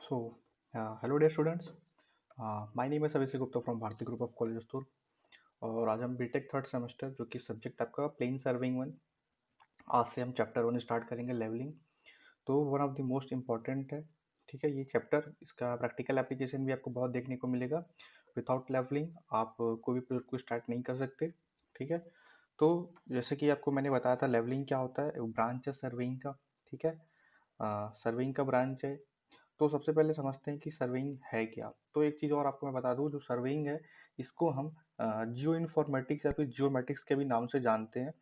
Hello dear students. My name is Abhishek Gupta from Bharati Group of Colleges Tour और आज हम BTech third semester जो कि subject आपका प्लेन सर्विंग वन, आज से हम चैप्टर वन स्टार्ट करेंगे लेवलिंग। तो one of the most important है। ठीक है, ये चैप्टर इसका प्रैक्टिकल एप्लीकेशन भी आपको बहुत देखने को मिलेगा। विदाउट लेवलिंग आप कोई भी प्रोजेक्ट को स्टार्ट नहीं कर सकते। ठीक है, तो जैसे कि आपको मैंने बताया था लेवलिंग क्या होता है, ब्रांच है सर्विंग का। ठीक है, सर्विंग का ब्रांच है। तो सबसे पहले समझते हैं कि सर्विंग है क्या। तो एक चीज़ और आपको मैं बता दूं, जो सर्विंग है इसको हम जियो इन्फॉर्मेटिक्स या फिर जियोमेटिक्स के भी नाम से जानते हैं।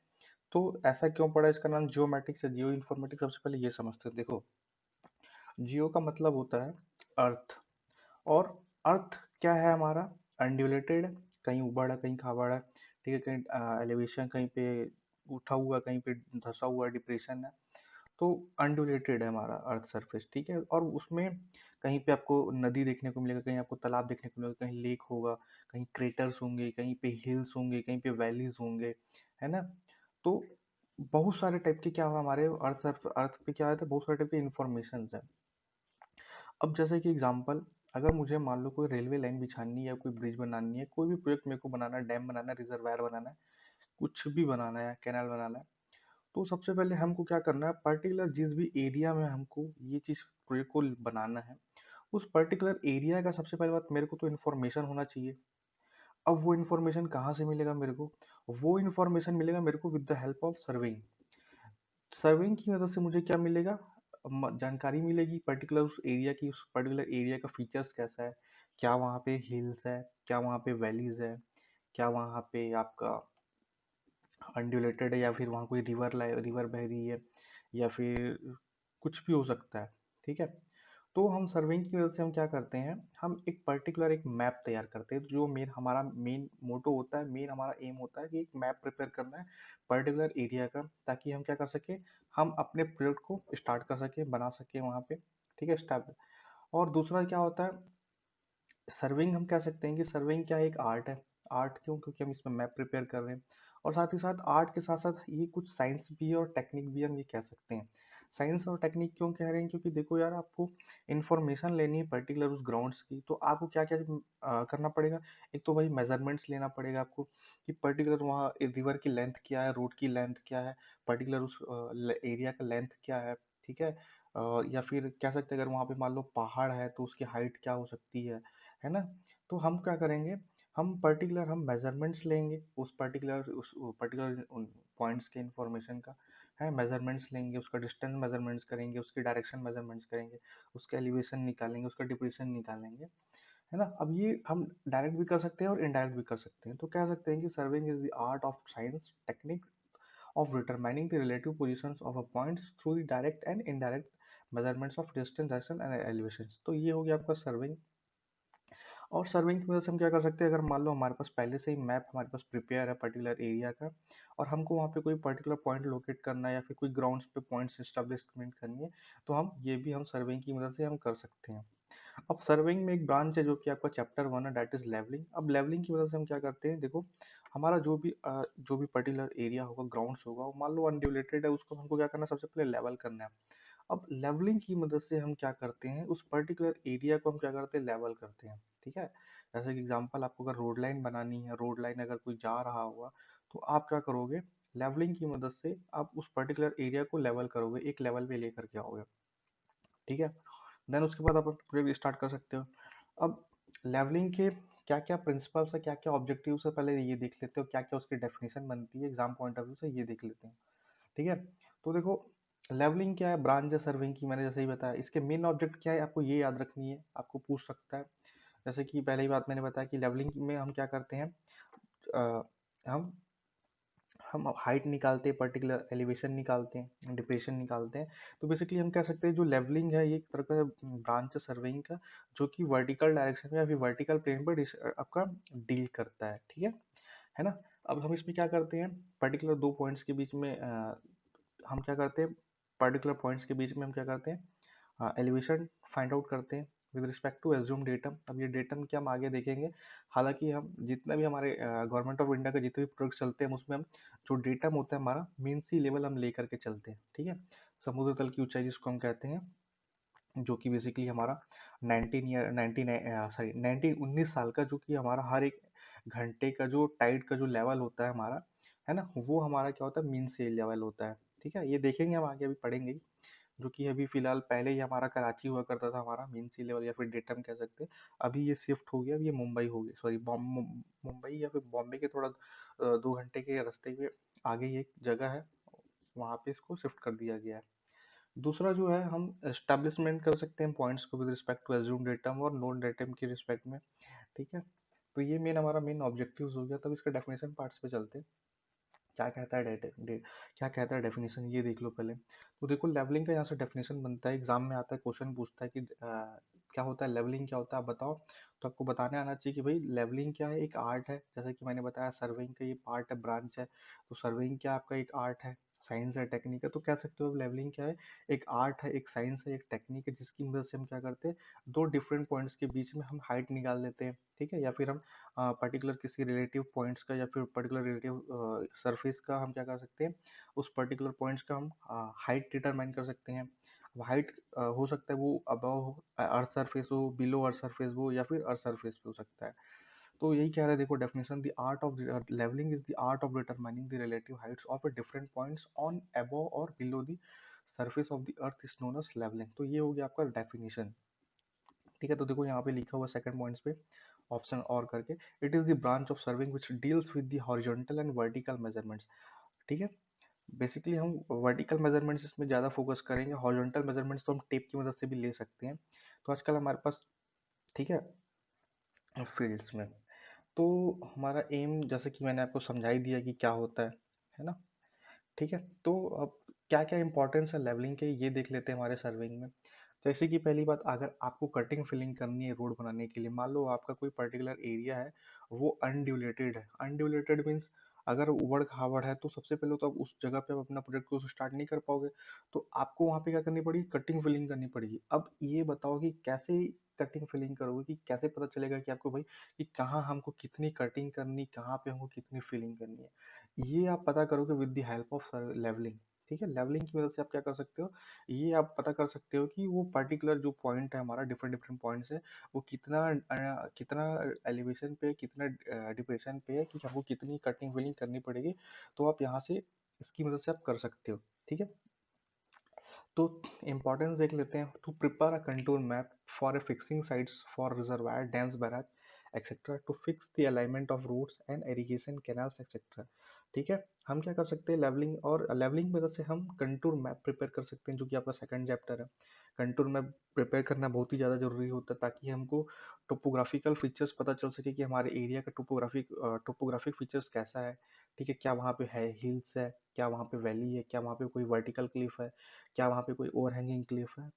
तो ऐसा क्यों पड़ा इसका नाम जियोमेटिक्स या जियो इन्फॉर्मेटिक्स, सबसे पहले ये समझते हैं। देखो, जियो का मतलब होता है अर्थ, और अर्थ क्या है हमारा, अनड्यूलेटेड है, कहीं उबड़ है कहीं खाबड़ है। ठीक है, कहीं एलिवेशन, कहीं पे उठा हुआ, कहीं पे धंसा हुआ, डिप्रेशन है। तो अनड्यूलेटेड है हमारा अर्थ सरफेस। ठीक है, और उसमें कहीं पे आपको नदी देखने को मिलेगा, कहीं आपको तालाब देखने को मिलेगा, कहीं लेक होगा, कहीं क्रेटर्स होंगे, कहीं पे हिल्स होंगे, कहीं पे वैलीज होंगे, है ना। तो बहुत सारे टाइप के क्या हुआ हमारे अर्थ पे क्या है, तो बहुत सारे टाइप के इंफॉर्मेशन है। अब जैसे कि एग्जांपल, अगर मुझे मान लो कोई रेलवे लाइन बिछानी है, कोई ब्रिज बनानी है, कोई भी प्रोजेक्ट मेरे को बनाना है, डैम बनाना है, रिजर्वायर बनाना है, कुछ भी बनाना है, कैनाल बनाना है, तो सबसे पहले हमको क्या करना है, पर्टिकुलर जिस भी एरिया में हमको ये चीज़ प्रोजेक्ट को बनाना है, उस पर्टिकुलर एरिया का सबसे पहली बात मेरे को तो इन्फॉर्मेशन होना चाहिए। अब वो इन्फॉर्मेशन कहाँ से मिलेगा मेरे को, वो इन्फॉर्मेशन मिलेगा मेरे को with the help of serving. Serving की मदद से मुझे क्या मिलेगा, जानकारी मिलेगी पर्टिकुलर उस एरिया की, उस पर्टिकुलर एरिया का फीचर्स कैसा है, क्या वहाँ पे हिल्स है, क्या वहाँ पे वैलीज है, क्या वहाँ पे आपका अनड्यूलेटेड है, या फिर वहाँ कोई रिवर बह रही है, या फिर कुछ भी हो सकता है। ठीक है, तो हम सर्विंग की वजह से हम क्या करते हैं, हम एक पर्टिकुलर एक मैप तैयार करते हैं। जो मेन हमारा मेन मोटो होता है, मेन हमारा एम होता है कि एक मैप प्रिपेयर करना है पर्टिकुलर एरिया का, ताकि हम क्या कर सके, हम अपने प्रोजेक्ट को स्टार्ट कर सके, बना सके वहाँ पे। ठीक है, स्टार्ट। और दूसरा क्या होता है, सर्विंग हम कह सकते हैं कि सर्विंग क्या है, एक आर्ट है। आर्ट क्यों, क्योंकि हम इसमें मैप प्रिपेयर कर रहे हैं, और साथ ही साथ आर्ट के साथ साथ ये कुछ साइंस भी है और टेक्निक भी, हम ये कह सकते हैं। साइंस और टेक्निक क्यों कह रहे हैं, क्योंकि देखो यार, आपको इन्फॉर्मेशन लेनी है पर्टिकुलर उस ग्राउंड्स की, तो आपको क्या क्या करना पड़ेगा। एक तो भाई मेजरमेंट्स लेना पड़ेगा आपको, कि पर्टिकुलर वहाँ रिवर की लेंथ क्या है, रोड की लेंथ क्या है, पर्टिकुलर उस एरिया का लेंथ क्या है। ठीक है, या फिर कह सकते हैं अगर वहाँ पे मान लो पहाड़ है तो उसकी हाइट क्या हो सकती है ना। तो हम क्या करेंगे, हम मेजरमेंट्स लेंगे उस पर्टिकुलर पॉइंट्स के इंफॉर्मेशन का, है मेजरमेंट्स लेंगे, उसका डिस्टेंस मेजरमेंट्स करेंगे, उसकी डायरेक्शन मेजरमेंट्स करेंगे, उसका एलिवेशन निकालेंगे, उसका डिप्रेशन निकालेंगे, है ना। अब ये हम डायरेक्ट भी कर सकते हैं और इनडायरेक्ट भी कर सकते हैं। तो कह सकते हैं कि serving is the art of science technique of determining the relative positions of a point through the direct and indirect measurements of distance, direction and elevations। तो ये हो गया आपका सर्विंग। और सर्विंग की मदद से हम क्या कर सकते हैं, अगर मान लो हमारे पास पहले से ही मैप हमारे पास प्रिपेयर है पर्टिकुलर एरिया का, और हमको वहाँ पे कोई पर्टिकुलर पॉइंट लोकेट करना है, या फिर कोई ग्राउंड्स पे पॉइंट्स इस्टेब्लिशमेंट करनी है, तो हम ये भी हम सर्विंग की मदद से हम कर सकते हैं। अब सर्विंग में एक ब्रांच है जो कि आपका चैप्टर वन है, दैट इज लेवलिंग। अब लेवलिंग की मदद से हम क्या करते हैं, देखो, हमारा जो भी पर्टिकुलर एरिया होगा, ग्राउंड्स होगा, वो मान लो अनड्यूलेटेड है, उसको हमको क्या करना है, सबसे पहले लेवल करना है। अब लेवलिंग की मदद से हम क्या करते हैं, उस पर्टिकुलर एरिया को हम क्या करते हैं, लेवल करते हैं। ठीक है, जैसे कि एग्जांपल, आपको अगर रोड लाइन बनानी है, रोड लाइन अगर कोई जा रहा होगा, तो आप क्या करोगे, लेवलिंग की मदद से आप उस पर्टिकुलर एरिया को लेवल करोगे, एक लेवल पे लेकर के आओगे। ठीक है, देन उसके बाद आप प्रोजेक्ट स्टार्ट कर सकते हो। अब लेवलिंग के क्या क्या प्रिंसिपल्स है, क्या क्या ऑब्जेक्टिव्स है, पहले ये देख लेते हो, क्या क्या उसकी डेफिनेशन बनती है एग्जाम पॉइंट ऑफ व्यू से, ये देख लेते हैं। ठीक है, तो देखो, लेवलिंग क्या है, ब्रांच है सर्विंग की, मैंने जैसे ही बताया। इसके मेन ऑब्जेक्ट क्या है, आपको ये याद रखनी है, आपको पूछ सकता है। जैसे कि पहले ही बात मैंने बताया कि लेवलिंग में हम क्या करते हैं, अ, हम हम हाइट निकालते हैं, पर्टिकुलर एलिवेशन निकालते हैं, डिप्रेशन निकालते हैं। तो बेसिकली हम कह सकते हैं जो लेवलिंग है, ये एक तरह का ब्रांच है सर्वेइंग का, जो कि वर्टिकल डायरेक्शन में या फिर वर्टिकल प्लेन पर आपका डील करता है। ठीक है ना। अब हम इसमें क्या करते हैं, पर्टिकुलर दो पॉइंट्स के बीच में हम क्या करते हैं, पर्टिकुलर पॉइंट्स के बीच में हम क्या करते हैं, एलिवेशन फाइंड आउट करते हैं with respect to assume datum. अब ये डेटम क्या हम आगे देखेंगे। हालांकि हम जितना भी हमारे गवर्नमेंट ऑफ इंडिया के जितने भी प्रोडक्ट चलते हैं, उसमें हम जो डेटम होता है हमारा मीन सी लेवल हम लेकर के चलते हैं। ठीक है, समुद्र तल की ऊंचाई जिसको हम कहते हैं जो कि बेसिकली हमारा 19 ईयर 99 सॉरी 19 साल का, जो कि हमारा हर एक घंटे का जो टाइड का जो लेवल होता है हमारा, है ना, वो हमारा क्या होता है, मीन सी लेवल होता है। ठीक है, ये देखेंगे हम आगे, अभी पढ़ेंगे ही। जो कि अभी फिलहाल पहले ही हमारा कराची हुआ करता था हमारा मीन सी लेवल, या फिर डेटम कह सकते हैं। अभी ये शिफ्ट हो गया, अभी ये मुंबई हो गया, सॉरी मुंबई या फिर बॉम्बे के थोड़ा 2 घंटे के रास्ते पे आगे ही एक जगह है, वहाँ पे इसको शिफ्ट कर दिया गया है। दूसरा जो है, हम एस्टेब्लिशमेंट कर सकते हैं पॉइंट्स को with respect to assume datum और नोन डेटम के रिस्पेक्ट में। ठीक है, तो ये हमारा मेन ऑब्जेक्टिव्स हो गया। तब इसका डेफिनेशन पार्ट्स पे चलते हैं। क्या कहता है क्या कहता है डेफिनेशन, ये देख लो पहले। तो देखो, लेवलिंग का यहाँ से डेफिनेशन बनता है, एग्जाम में आता है, क्वेश्चन पूछता है कि क्या होता है लेवलिंग, क्या होता है आप बताओ। तो आपको बताने आना चाहिए कि भाई लेवलिंग क्या है, एक आर्ट है। जैसे कि मैंने बताया, सर्वेइंग का ये पार्ट है, ब्रांच है। तो सर्वेइंग क्या आपका एक आर्ट है, साइंस है, टेक्निक है। तो कह सकते हो लेवलिंग क्या है, एक आर्ट है, एक साइंस है, एक टेक्निक है, जिसकी मदद से हम क्या करते हैं, दो डिफरेंट पॉइंट्स के बीच में हम हाइट निकाल लेते हैं। ठीक है, या फिर हम पर्टिकुलर किसी रिलेटिव पॉइंट्स का या फिर पर्टिकुलर रिलेटिव सरफेस का हम क्या कर सकते हैं, उस पर्टिकुलर पॉइंट्स का हम हाइट डिटरमाइन कर सकते हैं। अब हाइट हो सकता है वो अबव अर्थ सरफेस हो, बिलो अर्थ सरफेस हो, या फिर अर्थ सरफेस पे हो सकता है। तो यही कह रहे हैं, देखो definition, the art of levelling is the art of determining the relative heights of a different points on above और below the surface of the earth is known as levelling. तो ये हो गया आपका डेफिनेशन। ठीक है, तो देखो यहाँ पे लिखा हुआ सेकंड पॉइंट्स पे, ऑप्शन और करके, it is the branch of serving which deals with the horizontal and vertical measurements. ठीक है, बेसिकली हम वर्टिकल मेजरमेंट्स इसमें ज़्यादा फोकस करेंगे, हॉरिजॉन्टल मेजरमेंट्स तो हम टेप की मदद से भी ले सकते हैं। तो आजकल हमारे पास, ठीक है, फील्ड्स में, तो हमारा एम, जैसे कि मैंने आपको समझा ही दिया कि क्या होता है ना। ठीक है, तो अब क्या क्या इंपॉर्टेंस है लेवलिंग के, ये देख लेते हैं हमारे सर्विंग में। जैसे कि पहली बात, अगर आपको कटिंग फिलिंग करनी है रोड बनाने के लिए, मान लो आपका कोई पर्टिकुलर एरिया है, वो अनड्यूलेटेड है। अनड्यूलेटेड मीन्स अगर उबड़ खाबड़ है, तो सबसे पहले तो आप उस जगह पे आप अपना प्रोजेक्ट को स्टार्ट नहीं कर पाओगे। तो आपको वहाँ पे क्या करनी पड़ेगी, कटिंग फिलिंग करनी पड़ेगी। अब ये बताओ कि कैसे कटिंग फिलिंग करोगे, कि कैसे पता चलेगा कि आपको भाई, कि कहाँ हमको कितनी कटिंग करनी, कहाँ पे हमको कितनी फिलिंग करनी है, ये आप पता करोगे with the help of levelling. ठीक है, लेवलिंग की वजह से आप क्या कर सकते हो, ये आप पता कर सकते हो कि वो पर्टिकुलर जो पॉइंट है हमारा, डिफरेंट डिफरेंट पॉइंट्स है, वो कितना कितना एलिवेशन पे, कितना डिप्रेशन पे है, कि हमको कितनी कटिंग फिलिंग करनी पड़ेगी। तो आप यहाँ से इसकी मदद से आप कर सकते हो। ठीक है, तो इम्पोर्टेंस देख लेते हैं। To prepare a contour map for a fixing sites for reservoir dams barrage etcetera, to fix the alignment of roads and irrigation canals etcetera. ठीक है, हम क्या कर सकते हैं, लेवलिंग, और लेवलिंग की वजह से हम कंटूर मैप प्रिपेयर कर सकते हैं, जो कि आपका सेकंड चैप्टर है। कंटूर मैप प्रिपेयर करना बहुत ही ज़्यादा ज़रूरी होता है, ताकि हमको टोपोग्राफिकल फीचर्स पता चल सके कि हमारे एरिया का टोपोग्राफिक फीचर्स कैसा है। ठीक है, क्या वहाँ पे है हिल्स है, क्या वहाँ पे वैली है, क्या वहाँ पे कोई वर्टिकल क्लिफ है, क्या वहाँ पे कोई ओवरहैंगिंग क्लिफ है।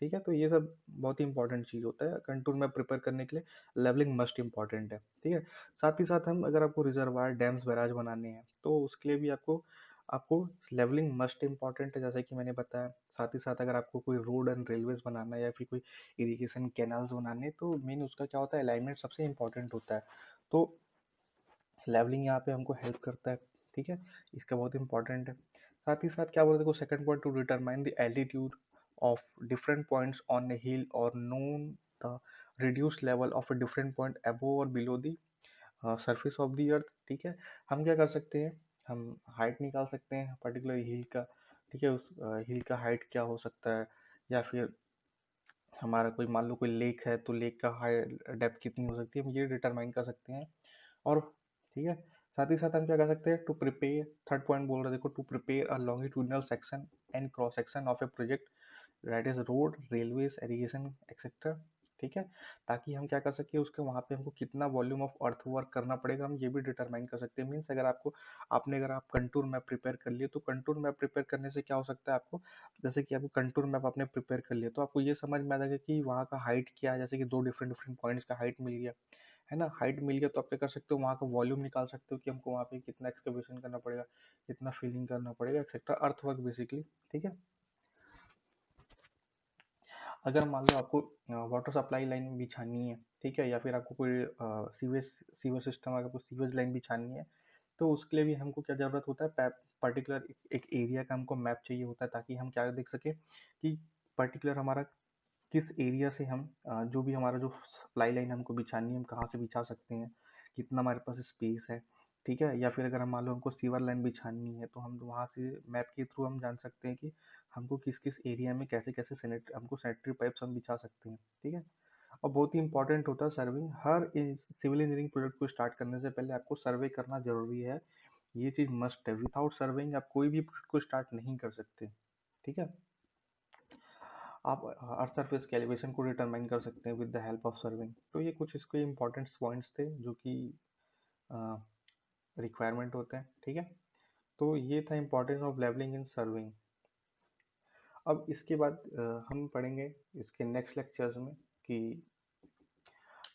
ठीक है, तो ये सब बहुत ही इंपॉर्टेंट चीज़ होता है कंटूर मैप प्रिपेयर करने के लिए। लेवलिंग मस्ट इंपॉर्टेंट है। ठीक है, साथ ही साथ हम, अगर आपको रिजर्वायर डैम्स बैराज बनाने हैं, तो उसके लिए भी आपको आपको लेवलिंग मस्ट इंपॉर्टेंट है, जैसे कि मैंने बताया। साथ ही साथ अगर आपको कोई रोड एंड रेलवेज बनाना है, या फिर कोई इरिगेशन कैनाल्स बनाने हैं, तो मेन उसका क्या होता है, अलाइनमेंट सबसे इंपॉर्टेंट होता है। तो लेवलिंग यहाँ पे हमको हेल्प करता है। ठीक है, इसका बहुत इंपॉर्टेंट है। साथ ही साथ क्या बोलते हैं, second point, to determine the altitude of different points on a hill और known the reduce level of a different point above और below the surface of the earth. ठीक है, हम क्या कर सकते हैं, हम हाइट निकाल सकते हैं पर्टिकुलर हिल का। ठीक है, उस हिल का हाइट क्या हो सकता है, या फिर हमारा कोई, मान लो कोई लेक है, तो लेक का हाई डेप्थ कितनी हो सकती है, हम ये डिटरमाइन कर सकते हैं। और ठीक है, साथ ही साथ हम क्या कर सकते हैं, टू प्रिपेयर, थर्ड पॉइंट बोल रहे हैं, देखो, to prepare a longitudinal section and cross section of a project, that is road, railways, irrigation etcetera. ठीक है, ताकि हम क्या कर सके, उसके वहाँ पे हमको कितना वॉल्यूम ऑफ अर्थ वर्क करना पड़ेगा, हम ये भी डिटरमाइन कर सकते हैं। मीन्स अगर आपको, अगर आप कंटूर मैप प्रिपेयर कर लिए, तो कंटूर मैप प्रिपेयर करने से क्या हो सकता है आपको, जैसे कि आपको कंटूर मैप आपने प्रिपेयर कर लिया, तो आपको ये समझ में आ जाएगा कि वहाँ का हाइट क्या है। जैसे कि दो डिफरेंट डिफरेंट पॉइंट्स का हाइट मिल गया, है ना, हाइट मिल गया, तो आप क्या कर सकते हो, वहाँ का वॉल्यूम निकाल सकते हो कि हमको वहाँ पे कितना एक्सकवेशन करना पड़ेगा, कितना फिलिंग करना पड़ेगा, एक्सेट्रा, अर्थ वर्क बेसिकली। ठीक है, अगर मान लो आपको वाटर सप्लाई लाइन बिछानी है, ठीक है, या फिर आपको कोई सीवेज सीवर सिस्टम, अगर आपको सीवेज लाइन बिछानी है, तो उसके लिए भी हमको क्या ज़रूरत होता है, पर्टिकुलर एक एरिया का हमको मैप चाहिए होता है, ताकि हम क्या देख सके कि पर्टिकुलर हमारा किस एरिया से हम जो भी हमारा जो सप्लाई लाइन हमको बिछानी है हम कहाँ से बिछा सकते हैं, कितना हमारे पास स्पेस है, ठीक है। या फिर अगर हम मान लो हमको सीवर लाइन बिछानी है तो हम वहाँ से मैप के थ्रू हम जान सकते हैं कि हमको किस किस एरिया में कैसे कैसे हमको सैनिटरी पाइप्स हम बिछा सकते हैं, ठीक है। और बहुत ही इंपॉर्टेंट होता है सर्विंग। हर सिविल इंजीनियरिंग प्रोजेक्ट को स्टार्ट करने से पहले आपको सर्वे करना जरूरी है। ये चीज़ मस्ट है, विदाउट सर्विंग आप कोई भी प्रोजेक्ट को स्टार्ट नहीं कर सकते, ठीक है। आप अर्थ सरफेस के एलिवेशन को डिटरमाइन कर सकते हैं with the help of serving. तो ये कुछ इसके इंपॉर्टेंट पॉइंट्स थे जो कि रिक्वायरमेंट होते हैं, ठीक है। तो ये था importance of levelling in surveying. अब इसके बाद हम पढ़ेंगे इसके नेक्स्ट लेक्चर्स में कि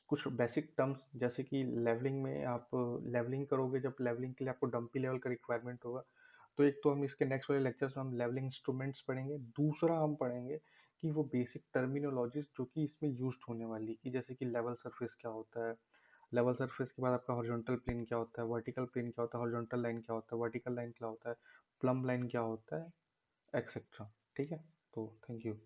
कुछ बेसिक टर्म्स, जैसे कि लेवलिंग में आप लेवलिंग करोगे, जब लेवलिंग के लिए आपको डंपी लेवल का रिक्वायरमेंट होगा। तो एक तो हम इसके नेक्स्ट वाले लेक्चर्स में हम लेवलिंग इंस्ट्रूमेंट्स पढ़ेंगे, दूसरा हम पढ़ेंगे कि वो बेसिक टर्मिनोलॉजीज जो कि इसमें यूज्ड होने वाली, कि जैसे कि लेवल सरफेस क्या होता है, लेवल सरफेस के बाद आपका हॉरिजॉन्टल प्लेन क्या होता है, वर्टिकल प्लेन क्या होता है, हॉरिजॉन्टल लाइन क्या होता है, वर्टिकल लाइन क्या होता है, प्लम लाइन क्या होता है, एक्सेट्रा, ठीक है। तो थैंक यू।